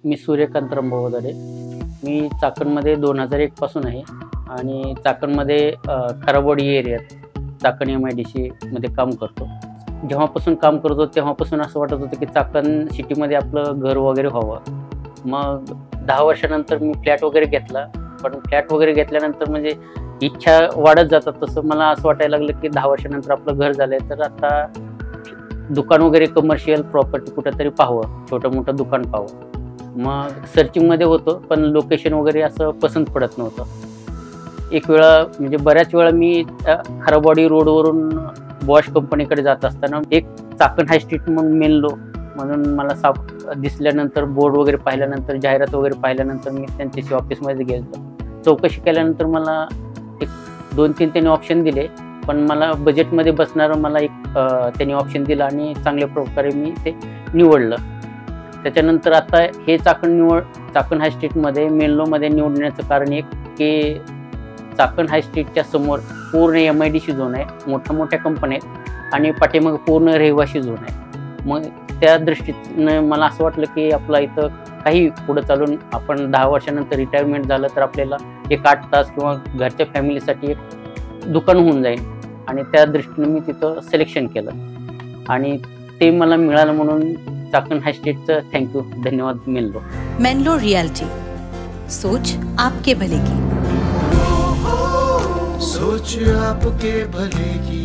मी सूर्यकांत रंबवदरे. मी चाकणमध्ये 2001 पासून आहे आणि चाकणमध्ये खराबवाडी एरियात चाकण MIDC मध्ये काम करतो. जेव्हापासून काम करतो तेव्हापासून असं वाटत होतं की चाकण सिटीमध्ये आपलं घर वगैरे व्हावं. मग 10 वर्षानंतर मी फ्लॅट वगैरे घेतला. पण फ्लॅट वगैरे घेतल्यानंतर म्हणजे इच्छा वाढत जातात, तसं मला असं वाटायला लागलं की 10 वर्षानंतर आपलं घर झालंय तर आता दुकान वगैरे कमर्शियल प्रॉपर्टी कुठंतरी पाहावं, छोटं मोठं दुकान पाहावं. मग सर्चिंगमध्ये होतो पण लोकेशन वगैरे असं पसंत पडत नव्हतं. एक वेळा म्हणजे बऱ्याच वेळा मी खराबवाडी रोडवरून बॉश कंपनीकडे जात असताना एक चाकण हाय स्ट्रीट म्हणून मेनलो म्हणून मला दिसल्यानंतर, बोर्ड वगैरे पाहिल्यानंतर, जाहिरात वगैरे पाहिल्यानंतर मी त्यांच्याशी ऑफिसमध्ये गेलो. चौकशी केल्यानंतर मला एक 2-3 त्यांनी ऑप्शन दिले, पण मला बजेटमध्ये बसणारं मला एक त्यांनी ऑप्शन दिलं आणि चांगल्या प्रकारे मी ते निवडलं. त्याच्यानंतर आता हे चाकण हाय स्ट्रीटमध्ये मेनलोमध्ये निवडण्याचं कारण एक की चाकण हाय स्ट्रीटच्या समोर पूर्ण MIDC झोन आहे, मोठ्या कंपन्या आहेत आणि पाठीमागे पूर्ण रहिवासी झोन आहे. मग त्या दृष्टीनं मला असं वाटलं की आपला इथं काही पुढं चालून आपण 10 वर्षानंतर रिटायरमेंट झालं तर आपल्याला एक 8 तास किंवा घरच्या फॅमिलीसाठी एक दुकान होऊन जाईल आणि त्या दृष्टीनं मी तिथं सिलेक्शन केलं आणि ते मला मिळालं म्हणून चाकण हाय स्ट्रीटचं थँक्यू, धन्यवाद मेनलो. मेनलो रियल्टी, सोच आपके भले की. सोच आपके भले की.